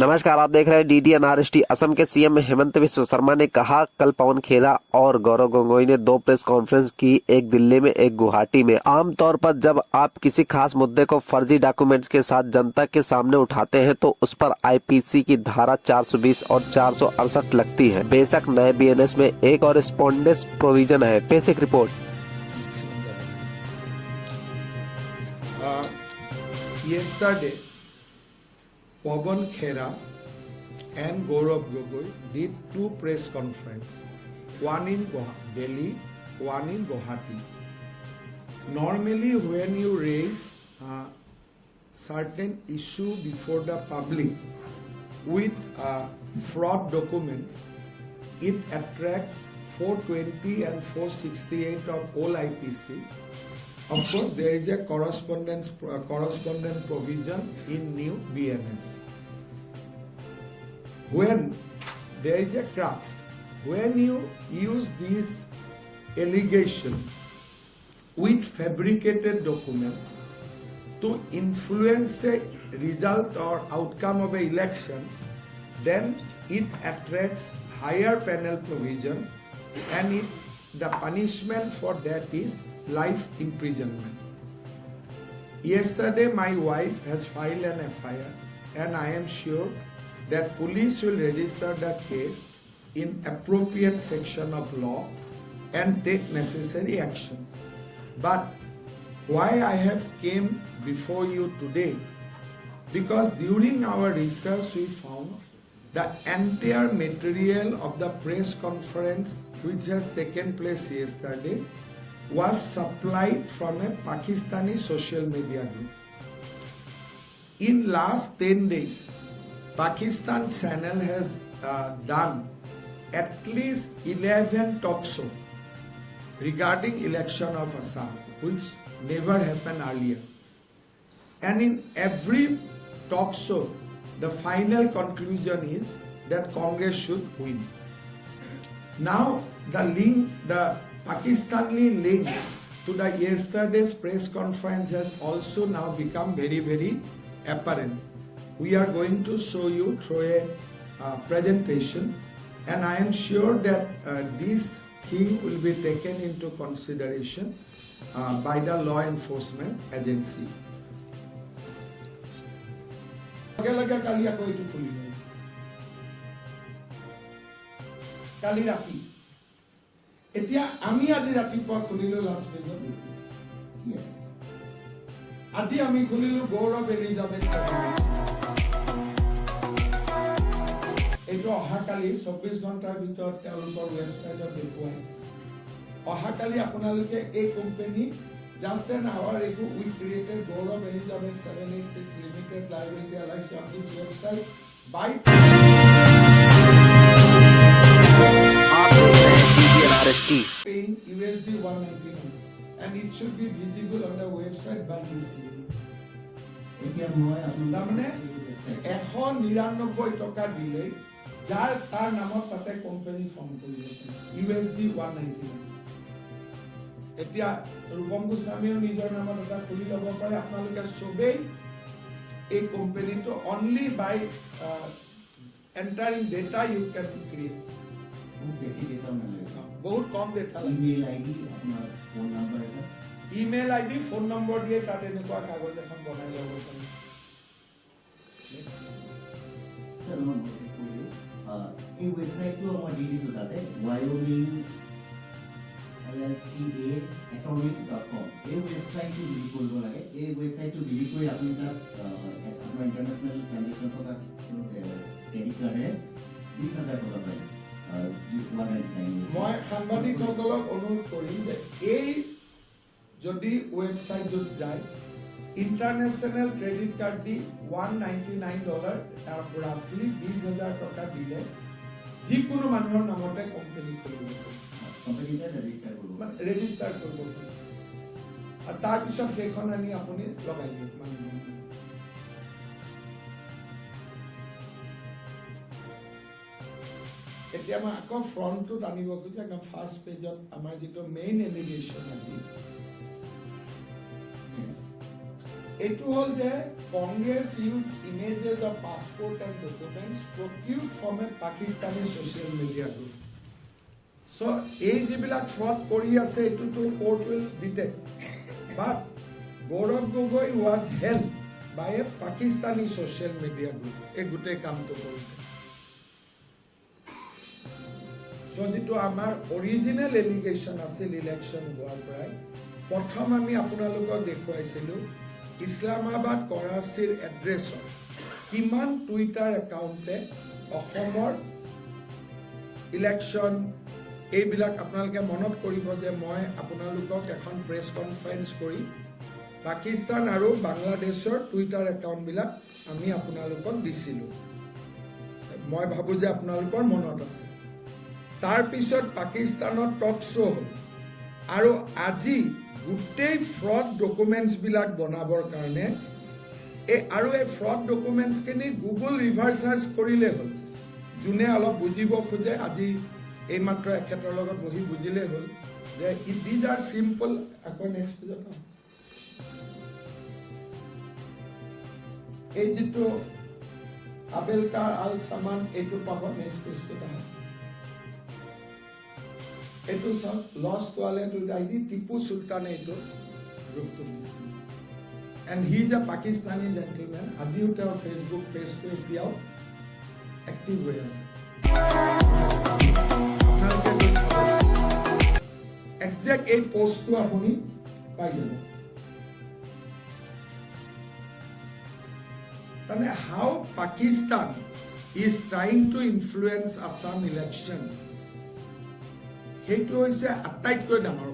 नमस्कार, आप देख रहे हैं DDNRST। असम के सीएम हेमंत बिस्वा शर्मा ने कहा कल पवन खेरा और गौरव गोगोई ने 2 प्रेस कॉन्फ्रेंस की, एक दिल्ली में एक गुवाहाटी में। आमतौर पर जब आप किसी खास मुद्दे को फर्जी डॉक्यूमेंट्स के साथ जनता के सामने उठाते हैं तो उस पर IPC की धारा 420 और 468 लगती है। बेशक नए BNS में एक और स्पॉन्डेस प्रोविजन है। Basic report. Yesterday, Pawan Khera and Gaurav Gogoi did 2 press conferences, one in Delhi, one in Guwahati. Normally, when you raise a certain issue before the public with fraud documents, it attracts 420 and 468 of all IPC. Of course, there is a correspondent provision in new BNS. When there is a crux, when you use these allegations with fabricated documents to influence a result or outcome of an election, then it attracts higher penal provision, and the punishment for that is life imprisonment. Yesterday, my wife has filed an FIR, and I am sure that police will register the case in appropriate section of law and take necessary action. But why I have came before you today? Because during our research we found the entire material of the press conference which has taken place yesterday was supplied from a Pakistani social media group. In last 10 days, Pakistan channel has done at least 11 talk show regarding election of Assam, which never happened earlier. And in every talk show, the final conclusion is that Congress should win. Now the Pakistani link to the yesterday's press conference has also now become very, very apparent. We are going to show you through a presentation, and I am sure that this thing will be taken into consideration by the law enforcement agency. Kali rati. এতিয়া আমি আজি ৰাতিপুৱা খুলিলো last পেজত yes আজি আমি খুলিলো গৌৰৱ Elizabeth এইটো অহাকালি 24 ঘণ্টাৰ ভিতৰত তেওঁলোকৰ ৱেবছাইটত দেখুৱাই অহাকালি আপোনালোকে এই company just an hour ago we created Gaurav Elizabeth 786 Limited Liability LIC on this website by paying USD 199 and it should be visible on the website by this evening. তাৰমানে 199 টকা দিলে যাৰ তাৰ নামত তাতে কোম্পানী ফৰ্ম কৰিব USD 199 এতিয়া ৰূপম গোস্বামীৰ নিজৰ নামত এটা খুলি ল'ব পাৰে আপোনালোকে সবেই এই কোম্পানীটো only by entering data you can create basic data में बहुत कम डेटा ईमेल आईडी अपना फोन नंबर है ईमेल आईडी फोन नंबर দিয়ে তাতে এনেকুৱা কাগজ এখন বনাই ল'ব পাৰি सर मैं बोलूं এই ওয়েবসাইটটো আমাৰ ডিটেইলস উঠাতে wyoming llca@atomic.com এই ওয়েবসাইটটো ভিজিট কৰিব লাগে এই ওয়েবসাইটটো ভিজিট কৰি আপুনি তাত আপোনাৰ ইন্টাৰনেশ্যনেল ট্ৰানজাকচন থকা ক্ৰেডিট কাৰ্ডে 20000 টকা পায় মই সাংবাদিকসকলক অনুৰোধ কৰিম যে এই যদি ৱেবছাইটত যায় ইন্টাৰনেশ্যনেল ক্ৰেডিট কাৰ্ড দি $199 তাৰ পৰা $20,000 টকা দিলে যিকোনো মানুহৰ নামতে কোম্পানী খুলিব কোম্পানীটা ৰেজিষ্টাৰ কৰিব আৰু তাৰ পিছত সেইখন আনি আপুনি লগাই দিয়ক মানুহ এতিয়া মই আকৌ ফ্ৰণ্টটোত আনিব খুজিছো একদম ফাৰ্ষ্ট পেজত আমাৰ যিটো মেইন এলিগেশ্যন আজি এইটো হ'ল যে Congress use images of passport and documents procured from a Pakistani social media group so' এই যিবিলাক ফ্ৰড কৰি আছে এইটোতো court will detect but Gaurav Gogoi was helped by a Pakistani social media group এই গোটেই কামটো কৰিছে চ' যিটো আমাৰ অৰিজিনেল এলিগেশ্যন আছিল ইলেকশ্যন হোৱাৰ পৰাই প্ৰথম আমি আপোনালোকক দেখুৱাইছিলোঁ ইছলামাবাদ কৰাচীৰ এড্ৰেছত কিমান টুইটাৰ একাউণ্টে অসমৰ ইলেকশ্যন এইবিলাক আপোনালোকে মনত কৰিব যে মই আপোনালোকক এখন প্ৰেছ কনফাৰেঞ্চ কৰি পাকিস্তান আৰু বাংলাদেশৰ টুইটাৰ একাউণ্টবিলাক আমি আপোনালোকক দিছিলোঁ মই ভাবোঁ যে আপোনালোকৰ মনত আছে তাৰপিছত পাকিস্তানত টক শ্ব' হ'ল আৰু আজি গোটেই ফ্ৰড ডকুমেণ্টছবিলাক বনাবৰ কাৰণে আৰু এই ফ্ৰড ডকুমেণ্টছখিনি গুগল ৰিভাৰ্ছ চাৰ্চ কৰিলে হ'ল যোনে অলপ বুজিব খোজে আজি এইমাত্ৰ এখেতৰ লগত বহি বুজিলেই হ'ল যে দিজ আৰ চিম্পল আকৌ নেক্সট পেজত এই যিটো আবেলকাৰ আল সামান এইটো পাব নেক্সট পেজটোত আহক এইটো চাওক lost wallet with ID Tipu চুলতানে এইটো গ্ৰুপটো দিছিল and he is a Pakistani gentlemen আজিও তেওঁৰ ফেচবুক পেজটো এতিয়াও এক্টিভ হৈ আছে একজেক্ট এই পোষ্টটো আপুনি পাই যাব তাৰমানে how Pakistan is trying to influence Assam election সেইটো হৈছে আটাইতকৈ ডাঙৰ